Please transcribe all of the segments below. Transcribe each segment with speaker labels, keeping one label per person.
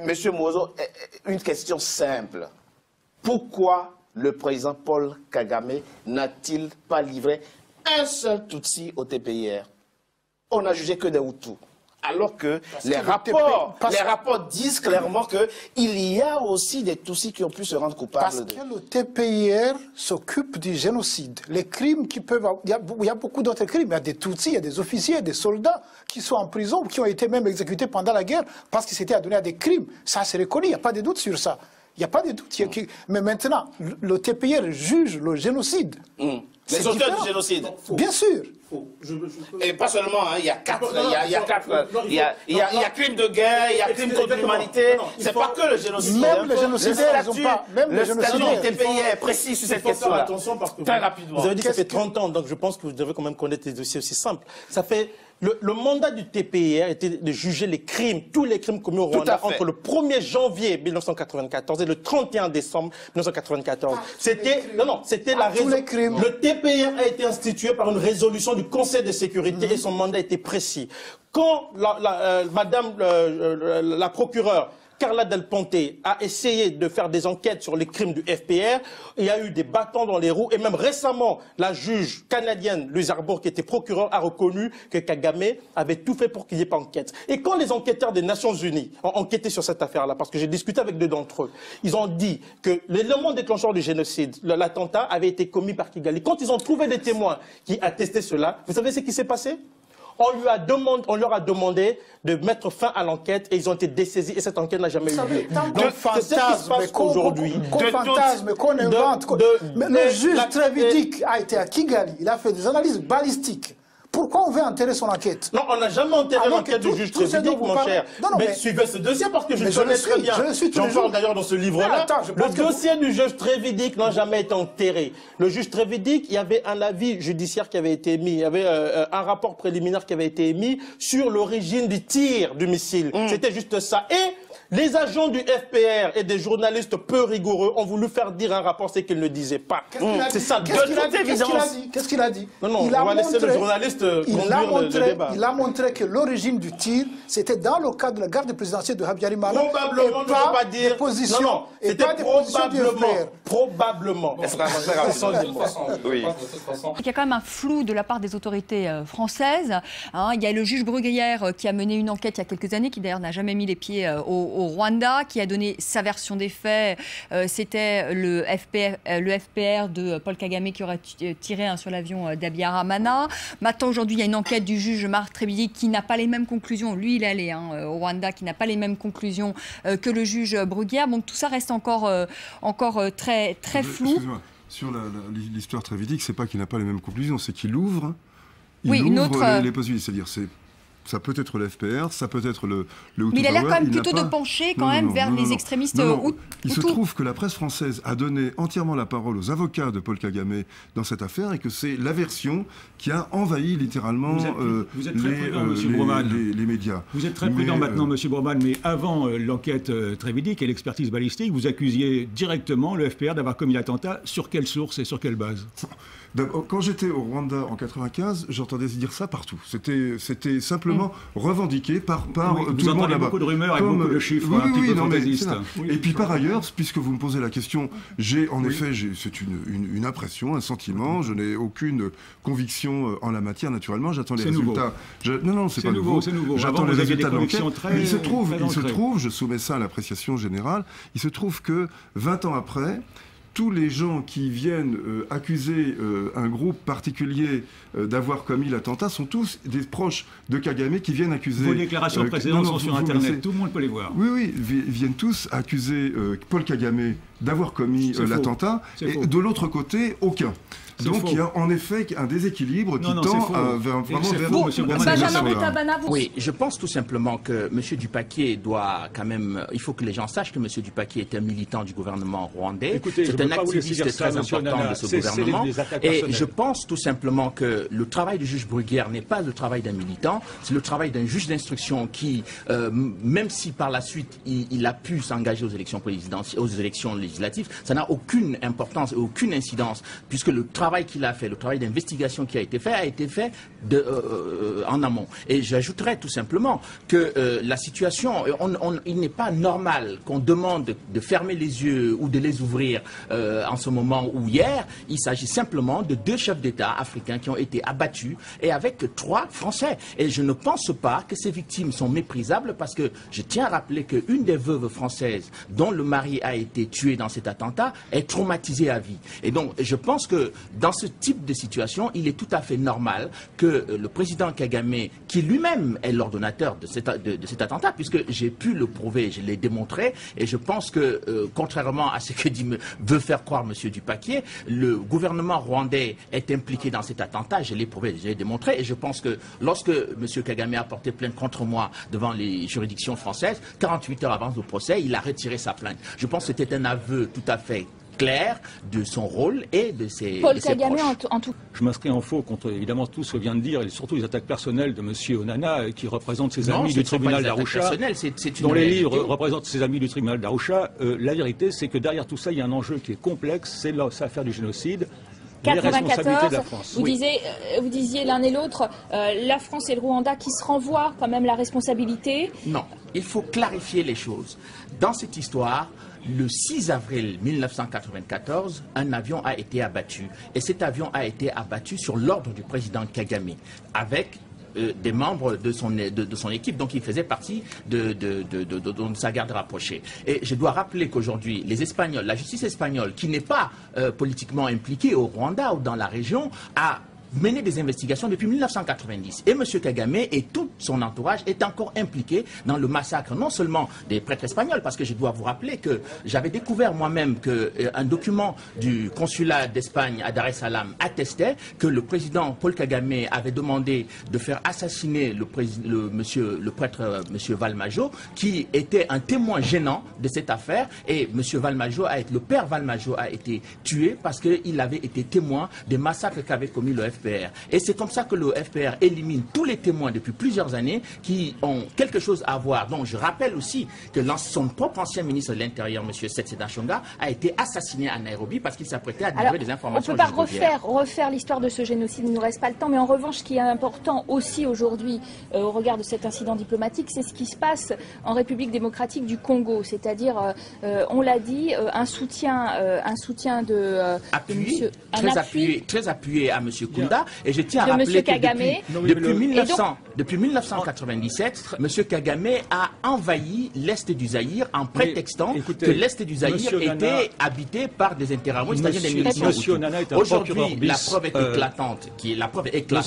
Speaker 1: Monsieur Mozo, une question simple. Pourquoi le président Paul Kagame n'a-t-il pas livré un seul Tutsi au TPIR? On n'a jugé que des Hutus. Alors que les rapports disent clairement qu'il y a aussi des Tutsis qui ont pu se rendre coupables.
Speaker 2: Parce que le TPIR s'occupe du génocide. Les crimes qui peuvent... Il y a beaucoup d'autres crimes. Il y a des Tutsis, il y a des officiers, des soldats qui sont en prison, qui ont été même exécutés pendant la guerre parce qu'ils s'étaient adonnés à des crimes. Ça, c'est reconnu, il n'y a pas de doute sur ça. Il n'y a pas de doute. Mais maintenant, le TPIR juge le génocide.
Speaker 1: Les auteurs du génocide.
Speaker 2: Bien sûr.
Speaker 1: Et pas seulement, il y a quatre. Il y a crime de guerre, il y a crime contre l'humanité. C'est pas que le génocide.
Speaker 2: Même les génocidaires, ils n'ont pas. Même les génocidaires.
Speaker 1: Le TPIR est précis sur cette question-là. Très rapidement.
Speaker 3: Vous avez dit que ça fait 30 ans, donc je pense que vous devez quand même connaître les dossiers aussi simples. Ça fait. Le mandat du TPIR était de juger les crimes, tous les crimes commis au Rwanda entre le 1er janvier 1994 et le 31 décembre 1994. C'était la raison. Le TPIR a été institué par une résolution du Conseil de sécurité et son mandat était précis. Quand Madame la procureure Carla Del Ponte a essayé de faire des enquêtes sur les crimes du FPR. Il y a eu des bâtons dans les roues. Et même récemment, la juge canadienne, Louise Arbour, qui était procureure, a reconnu que Kagame avait tout fait pour qu'il n'y ait pas d'enquête. Et quand les enquêteurs des Nations Unies ont enquêté sur cette affaire-là, parce que j'ai discuté avec deux d'entre eux, ils ont dit que l'élément déclencheur du génocide, l'attentat, avait été commis par Kigali. Quand ils ont trouvé des témoins qui attestaient cela, vous savez ce qui s'est passé ? On leur a demandé de mettre fin à l'enquête et ils ont été dessaisis et cette enquête n'a jamais eu lieu.
Speaker 2: Donc, fantasme aujourd'hui. Fantasme qu'on invente. Mais le juge Trevedic a été à Kigali, il a fait des analyses balistiques. Pourquoi on veut enterrer son enquête?
Speaker 3: Non, on n'a jamais enterré l'enquête du juge Trevedic, mon cher. Mais suivez ce dossier parce que je le connais très bien. J'en parle d'ailleurs dans ce livre-là. Le dossier du juge Trevedic n'a jamais été enterré. Le juge Trevedic, il y avait un avis judiciaire qui avait été émis, il y avait un rapport préliminaire qui avait été émis sur l'origine du tir du missile. C'était juste ça. Et les agents du FPR et des journalistes peu rigoureux ont voulu faire dire un rapport ce qu'ils ne disaient pas. C'est ça, de toute évidence.
Speaker 2: Qu'est-ce qu'il a dit?
Speaker 3: Non, on va laisser le journaliste conduire le débat.
Speaker 2: Il a montré que l'origine du tir, c'était dans le cadre de la garde présidentielle de Habyarimana.
Speaker 3: Probablement,
Speaker 2: et pas des positions.
Speaker 3: Non, c'était probablement.
Speaker 4: Oui. Il y a quand même un flou de la part des autorités françaises. Il y a le juge Bruguière qui a mené une enquête il y a quelques années, qui d'ailleurs n'a jamais mis les pieds au Rwanda, qui a donné sa version des faits. C'était le FPR de Paul Kagame qui aurait tiré sur l'avion d'Abiy Ahmed. Maintenant, aujourd'hui, il y a une enquête du juge Marc Trevedic qui n'a pas les mêmes conclusions. Lui, il est allé au Rwanda, qui n'a pas les mêmes conclusions que le juge Bruguière. Donc tout ça reste encore très flou.
Speaker 5: Excusez-moi, sur l'histoire Trevedic, c'est pas qu'il n'a pas les mêmes conclusions, c'est qu'il ouvre, les possibilités. C'est-à-dire, ça peut être le FPR, ça peut être le Hutu.
Speaker 4: Mais il a l'air quand même plutôt de pencher vers les extrémistes Hutus.
Speaker 5: Il se trouve que la presse française a donné entièrement la parole aux avocats de Paul Kagame dans cette affaire et que c'est la version qui a envahi littéralement les médias.
Speaker 6: Vous êtes très prudent maintenant, M. Bourman, mais avant l'enquête Trevedic et l'expertise balistique, vous accusiez directement le FPR d'avoir commis l'attentat. Sur quelle source et sur quelle base?
Speaker 5: Quand j'étais au Rwanda en 1995, j'entendais dire ça partout. C'était simplement revendiqué par tout le monde là-bas.
Speaker 6: Beaucoup de rumeurs avec beaucoup de chiffres un petit peu fantaisistes.
Speaker 5: Et puis par ailleurs, puisque vous me posez la question, c'est une impression, un sentiment. Je n'ai aucune conviction en la matière. Naturellement, j'attends les résultats. Non, c'est pas nouveau. J'attends les résultats de l'enquête. Il se trouve, je soumets ça à l'appréciation générale. Il se trouve que 20 ans après, tous les gens qui viennent accuser un groupe particulier d'avoir commis l'attentat sont tous des proches de Kagame qui viennent accuser...
Speaker 6: Vos déclarations précédentes sont sur Internet, tout le monde peut les voir.
Speaker 5: Oui, viennent tous accuser Paul Kagame d'avoir commis l'attentat, et de l'autre côté, aucun. Donc il y a en effet un déséquilibre qui tend vraiment vers...
Speaker 7: Oui, je pense tout simplement que M. Dupaquier doit quand même... Il faut que les gens sachent que M. Dupaquier est un militant du gouvernement rwandais. C'est un activiste très important de ce gouvernement. Et je pense tout simplement que le travail du juge Bruguière n'est pas le travail d'un militant, c'est le travail d'un juge d'instruction qui, même si par la suite il a pu s'engager aux élections présidentielles, aux élections législatives, ça n'a aucune importance et aucune incidence, puisque le travail travail qu'il a fait, le travail d'investigation qui a été fait en amont. Et j'ajouterais tout simplement que la situation, il n'est pas normal qu'on demande de fermer les yeux ou de les ouvrir en ce moment ou hier. Il s'agit simplement de 2 chefs d'État africains qui ont été abattus et avec 3 Français. Et je ne pense pas que ces victimes sont méprisables parce que je tiens à rappeler qu'une des veuves françaises dont le mari a été tué dans cet attentat est traumatisée à vie. Et donc je pense que dans ce type de situation, il est tout à fait normal que le président Kagame, qui lui-même est l'ordonnateur de cet attentat, puisque j'ai pu le prouver, je l'ai démontré, et je pense que, contrairement à ce que veut faire croire M. Dupaquier, le gouvernement rwandais est impliqué dans cet attentat, je l'ai prouvé, je l'ai démontré, et je pense que lorsque M. Kagame a porté plainte contre moi devant les juridictions françaises, 48 heures avant le procès, il a retiré sa plainte. Je pense que c'était un aveu tout à fait clair de son rôle et de ses
Speaker 8: Paul Kagame en tout.
Speaker 6: Je m'inscris en faux contre évidemment tout ce que vient de dire et surtout les attaques personnelles de M. Onana qui représente ses amis du tribunal d'Arusha, dont les livres représentent ses amis du tribunal d'Arusha. La vérité, c'est que derrière tout ça, il y a un enjeu qui est complexe, c'est l'affaire du génocide.
Speaker 8: 94, vous disiez l'un et l'autre, la France et le Rwanda qui se renvoient quand même la responsabilité.
Speaker 7: Non, il faut clarifier les choses. Dans cette histoire, le 6 avril 1994, un avion a été abattu. Et cet avion a été abattu sur l'ordre du président Kagame, avec des membres de son équipe, donc il faisait partie de sa garde rapprochée. Et je dois rappeler qu'aujourd'hui, les Espagnols, la justice espagnole, qui n'est pas politiquement impliquée au Rwanda ou dans la région, a mené des investigations depuis 1990. Et M. Kagame et tout son entourage est encore impliqué dans le massacre, non seulement des prêtres espagnols, parce que je dois vous rappeler que j'avais découvert moi-même qu'un document du consulat d'Espagne à Dar es Salaam attestait que le président Paul Kagame avait demandé de faire assassiner le prêtre M. Valmajo, qui était un témoin gênant de cette affaire, et le père Valmajo a été tué parce qu'il avait été témoin des massacres qu'avait commis le FPR. Et c'est comme ça que le FPR élimine tous les témoins depuis plusieurs années qui ont quelque chose à voir. Donc je rappelle aussi que son propre ancien ministre de l'Intérieur, M. Setse Dashonga, a été assassiné à Nairobi parce qu'il s'apprêtait à livrer des informations.
Speaker 8: On ne peut pas refaire l'histoire de ce génocide, il ne nous reste pas le temps. Mais en revanche, ce qui est important aussi aujourd'hui, au regard de cet incident diplomatique, c'est ce qui se passe en République démocratique du Congo. C'est-à-dire, on l'a dit, un soutien de
Speaker 7: appuyé, très appuyé à M. Kounda. Et je tiens à rappeler que depuis 1997, M. Kagame a envahi l'Est du Zaïre en prétextant que l'Est du Zaïre était habité par des interarmistes, c'est-à-dire des miliciens. Aujourd'hui, la preuve est éclatante, et que M.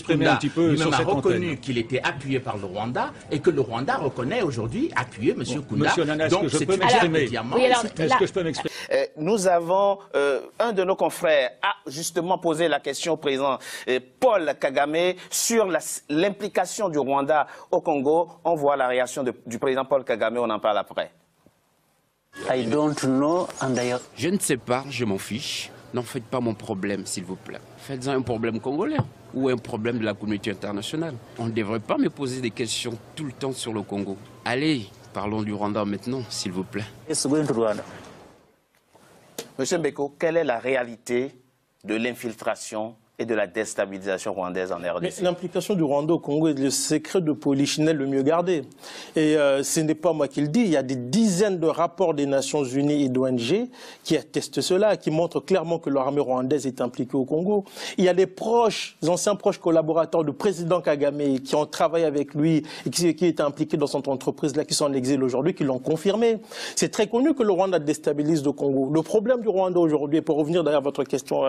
Speaker 7: Kounda lui-même a reconnu qu'il était appuyé par le Rwanda et que le Rwanda reconnaît aujourd'hui appuyer M. Kounda.
Speaker 6: Donc est-ce que je peux m'exprimer?
Speaker 1: Nous avons un de nos confrères a justement posé la question au président Paul Kagame sur l'implication du Rwanda au Congo. On voit la réaction du président Paul Kagame, on en parle après.
Speaker 9: Je ne sais pas, je m'en fiche. N'en faites pas mon problème, s'il vous plaît. Faites-en un problème congolais ou un problème de la communauté internationale. On ne devrait pas me poser des questions tout le temps sur le Congo. Allez, parlons du Rwanda maintenant, s'il vous plaît.
Speaker 1: Monsieur Mbeko, quelle est la réalité de l'infiltration et de la déstabilisation rwandaise en RDC?
Speaker 3: L'implication du Rwanda au Congo est le secret de Polichinelle le mieux gardé. Et ce n'est pas moi qui le dis, il y a des dizaines de rapports des Nations Unies et d'ONG qui attestent cela, qui montrent clairement que l'armée rwandaise est impliquée au Congo. Il y a des anciens proches collaborateurs du président Kagame qui ont travaillé avec lui et qui étaient impliqués dans cette entreprise-là, qui sont en exil aujourd'hui, qui l'ont confirmé. C'est très connu que le Rwanda déstabilise le Congo. Le problème du Rwanda aujourd'hui, pour revenir derrière votre question,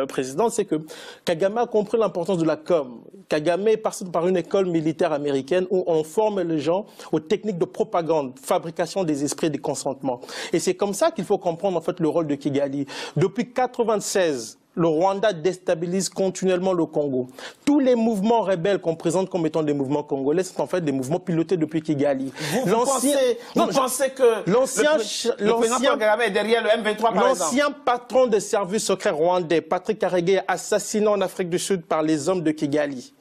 Speaker 3: Président, c'est que Kagame a compris l'importance de la com. Kagame passe par une école militaire américaine où on forme les gens aux techniques de propagande, fabrication des esprits et des consentements. Et c'est comme ça qu'il faut comprendre en fait le rôle de Kigali. Depuis 1996, le Rwanda déstabilise continuellement le Congo. Tous les mouvements rebelles qu'on présente comme étant des mouvements congolais sont en fait des mouvements pilotés depuis Kigali.
Speaker 1: Vous pensez que le président Kagame est derrière le M23 par exemple?
Speaker 3: L'ancien patron des services secrets rwandais, Patrick Karegeya, assassiné en Afrique du Sud par les hommes de Kigali.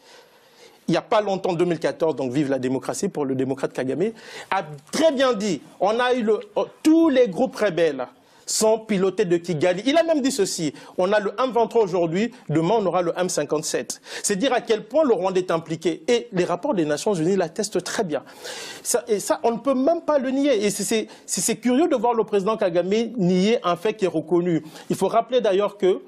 Speaker 3: Il n'y a pas longtemps, 2014, donc vive la démocratie pour le démocrate Kagame, a très bien dit, on a eu tous les groupes rebelles sont pilotés de Kigali. Il a même dit ceci, on a le M23 aujourd'hui, demain on aura le M57. C'est dire à quel point le Rwanda est impliqué. Et les rapports des Nations Unies l'attestent très bien. Et ça, on ne peut même pas le nier. Et c'est curieux de voir le président Kagame nier un fait qui est reconnu. Il faut rappeler d'ailleurs que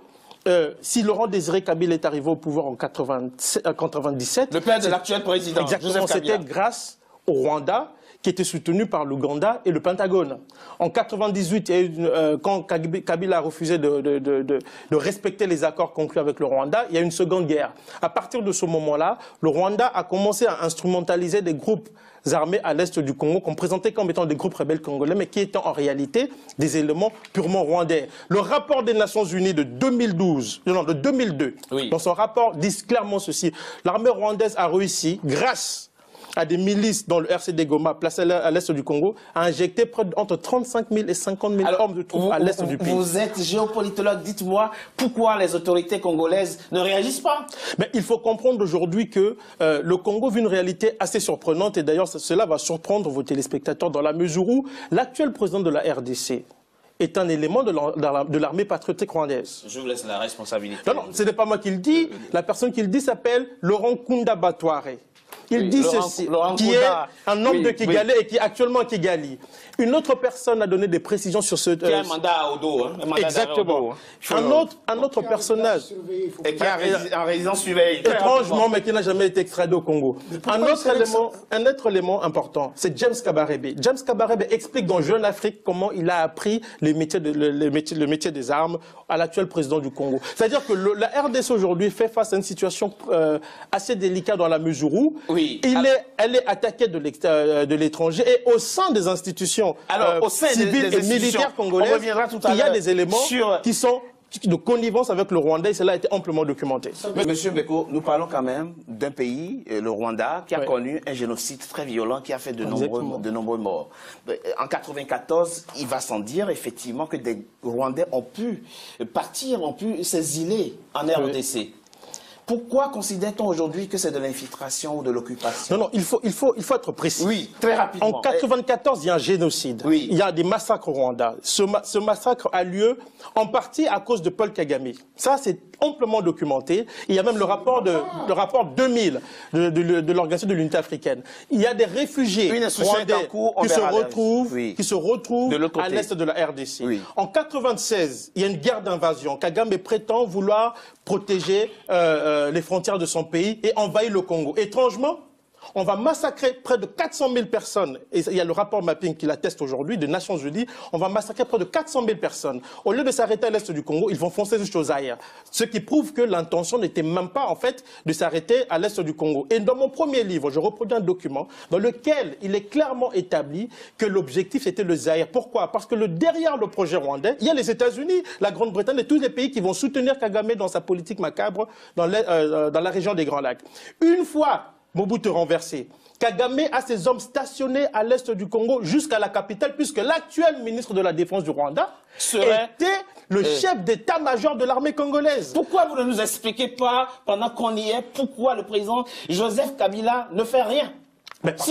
Speaker 3: si Laurent Désiré Kabila est arrivé au pouvoir en 1997...
Speaker 1: Le père de l'actuel président,
Speaker 3: exactement, c'était grâce au Rwanda, qui était soutenu par l'Ouganda et le Pentagone. En 1998, quand Kabila a refusé de respecter les accords conclus avec le Rwanda, il y a eu une seconde guerre. À partir de ce moment-là, le Rwanda a commencé à instrumentaliser des groupes armés à l'est du Congo qu'on présentait comme étant des groupes rebelles congolais, mais qui étaient en réalité des éléments purement rwandais. Le rapport des Nations Unies de 2002, oui, dans son rapport, dit clairement ceci. L'armée rwandaise a réussi, grâce à des milices dans le RCD Goma, placées à l'est du Congo, à injecter entre 35 000 et 50 000 hommes de troupes à l'est du pays.
Speaker 1: Vous êtes géopolitologue, dites-moi pourquoi les autorités congolaises ne réagissent pas?
Speaker 3: Mais il faut comprendre aujourd'hui que le Congo vit une réalité assez surprenante, et d'ailleurs cela va surprendre vos téléspectateurs dans la mesure où l'actuel président de la RDC est un élément de l'armée patriotique rwandaise.
Speaker 1: Je vous laisse la responsabilité.
Speaker 3: Non, ce n'est pas moi qui le dis. La personne qui le dit s'appelle Laurent Kunda Batware. Il dit ceci, qui est un homme de Kigali et qui est actuellement à Kigali. Une autre personne a donné des précisions sur ce...
Speaker 1: Qui a un mandat au dos. Un mandat
Speaker 3: exactement. Un autre personnage.
Speaker 1: Et qui est en résidence surveillée.
Speaker 3: Étrangement, mais qui n'a jamais été extradé au Congo. Un autre élément important, c'est James Kabarebe. James Kabarebe explique dans Jeune Afrique comment il a appris le métier des armes à l'actuel président du Congo. C'est-à-dire que la RDC aujourd'hui fait face à une situation assez délicate dans la mesure où elle est attaquée de l'étranger et au sein des institutions civiles et militaires congolaises, il y a des éléments qui sont de connivence avec le Rwanda et cela a été amplement documenté.
Speaker 1: Monsieur Mbeko, nous parlons quand même d'un pays, le Rwanda, qui a connu un génocide très violent qui a fait de nombreux morts. En 1994, il va sans dire effectivement que des Rwandais ont pu partir, ont pu s'exiler en RDC. Pourquoi considère-t-on aujourd'hui que c'est de l'infiltration ou de l'occupation?
Speaker 3: Non, il faut être précis.
Speaker 1: Oui, très rapidement.
Speaker 3: En 1994, il y a un génocide. Oui. Il y a des massacres au Rwanda. Ce massacre a lieu en partie à cause de Paul Kagame. Ça, c'est amplement documenté. Il y a même le rapport 2000 de l'Organisation de l'Unité africaine. Il y a des réfugiés rwandais qui se retrouvent à l'est de la RDC. Oui. En 1996, il y a une guerre d'invasion. Kagame prétend vouloir protéger les frontières de son pays et envahir le Congo. Étrangement, on va massacrer près de 400 000 personnes. Et il y a le rapport mapping qui l'atteste aujourd'hui des Nations Unies. On va massacrer près de 400 000 personnes. Au lieu de s'arrêter à l'est du Congo, ils vont foncer jusqu'au Zaïre. Ce qui prouve que l'intention n'était même pas, en fait, de s'arrêter à l'est du Congo. Et dans mon premier livre, je reproduis un document dans lequel il est clairement établi que l'objectif était le Zaïre. Pourquoi? Parce que derrière le projet rwandais, il y a les États-Unis, la Grande-Bretagne et tous les pays qui vont soutenir Kagame dans sa politique macabre dans la région des Grands Lacs. Une fois Mobutu renversé, Kagame a ses hommes stationnés à l'est du Congo jusqu'à la capitale, puisque l'actuel ministre de la Défense du Rwanda était le chef d'état-major de l'armée congolaise.
Speaker 1: Pourquoi vous ne nous expliquez pas, pendant qu'on y est, pourquoi le président Joseph Kabila ne fait rien?
Speaker 3: Parce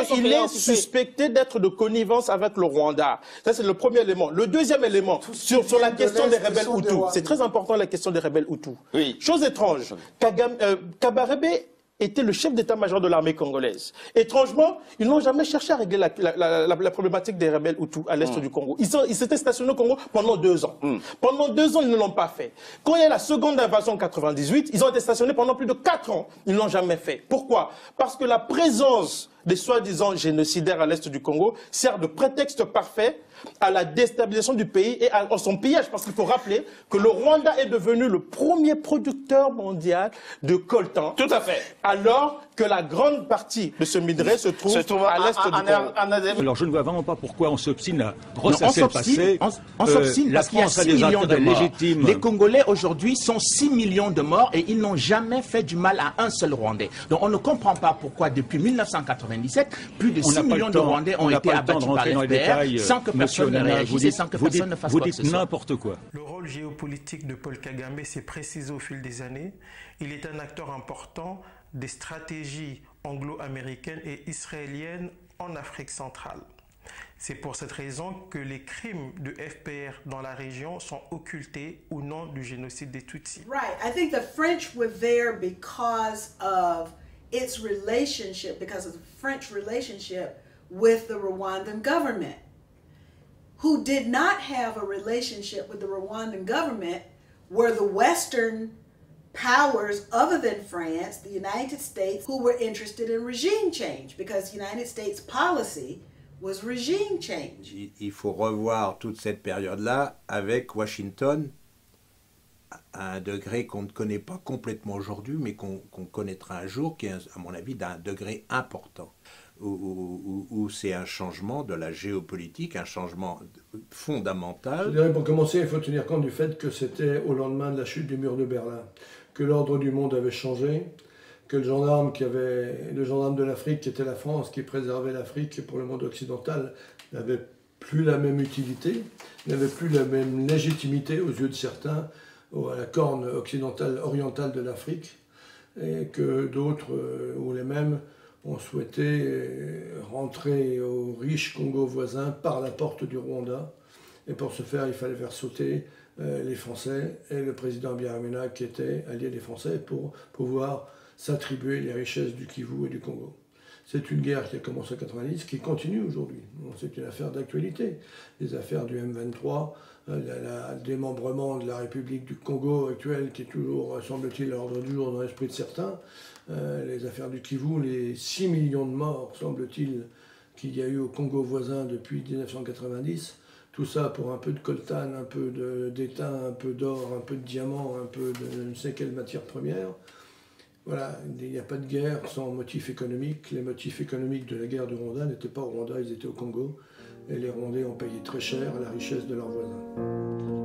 Speaker 3: qu'il est suspecté d'être de connivence avec le Rwanda. Ça, c'est le premier élément. Le deuxième élément, sur la question des rebelles Hutus. C'est très important, la question des rebelles Hutus. Oui. Chose étrange, Kabarebe était le chef d'état-major de l'armée congolaise. Étrangement, ils n'ont jamais cherché à régler la problématique des rebelles Hutus à l'est du Congo. Ils s'étaient stationnés au Congo pendant 2 ans. Pendant 2 ans, ils ne l'ont pas fait. Quand il y a la seconde invasion en 1998, ils ont été stationnés pendant plus de 4 ans. Ils ne l'ont jamais fait. Pourquoi? Parce que la présence des soi-disant génocidaires à l'est du Congo sert de prétexte parfait à la déstabilisation du pays et à son pillage. Parce qu'il faut rappeler que le Rwanda est devenu le premier producteur mondial de coltan.
Speaker 1: Tout à fait.
Speaker 3: Alors que la grande partie de ce minerai se trouve à l'est du Congo.
Speaker 6: Alors je ne vois vraiment pas pourquoi on s'obstine à ressasser le passé.
Speaker 7: On s'obstine parce qu'il y a 6 millions de morts. Les Congolais aujourd'hui sont 6 millions de morts et ils n'ont jamais fait du mal à un seul Rwandais. Donc on ne comprend pas pourquoi depuis 1997, plus de 6 millions de Rwandais ont été abattus par l'FPR sans que personne ne réagisse, sans que personne ne fasse quoi que ce soit.
Speaker 6: Vous dites n'importe quoi.
Speaker 10: Le rôle géopolitique de Paul Kagame s'est précisé au fil des années. Il est un acteur important des stratégies anglo-américaines et israéliennes en Afrique centrale. C'est pour cette raison que les crimes de FPR dans la région sont occultés au nom du génocide des Tutsis.
Speaker 11: Right. I think the French were there because of its relationship, because of the French relationship with the Rwandan government, who did not have a relationship with the Rwandan government were the Western powers other than France, the United States, who were interested in regime change, because the United States policy was regime change.
Speaker 12: Il faut revoir toute cette période-là avec Washington à un degré qu'on ne connaît pas complètement aujourd'hui, mais qu'on connaîtra un jour, qui est, à mon avis, d'un degré important, où c'est un changement de la géopolitique, un changement fondamental.
Speaker 13: Je dirais, pour commencer, il faut tenir compte du fait que c'était au lendemain de la chute du mur de Berlin, que l'ordre du monde avait changé, que le gendarme de l'Afrique, qui était la France, qui préservait l'Afrique pour le monde occidental, n'avait plus la même utilité, n'avait plus la même légitimité aux yeux de certains, à la corne occidentale, orientale de l'Afrique, et que d'autres, ou les mêmes, ont souhaité rentrer au riche Congo voisin par la porte du Rwanda. Et pour ce faire, il fallait faire sauter les Français et le président Biaramena, qui était allié des Français, pour pouvoir s'attribuer les richesses du Kivu et du Congo. C'est une guerre qui a commencé en 90, qui continue aujourd'hui. C'est une affaire d'actualité. Les affaires du M23, le démembrement de la République du Congo actuelle, qui est toujours, semble-t-il, à l'ordre du jour dans l'esprit de certains, les affaires du Kivu, les 6 millions de morts, semble-t-il, qu'il y a eu au Congo voisin depuis 1990, tout ça pour un peu de coltan, un peu d'étain, un peu d'or, un peu de diamant, un peu de je ne sais quelle matière première. Voilà, il n'y a pas de guerre sans motif économique. Les motifs économiques de la guerre du Rwanda n'étaient pas au Rwanda, ils étaient au Congo. Et les Rwandais ont payé très cher la richesse de leurs voisins.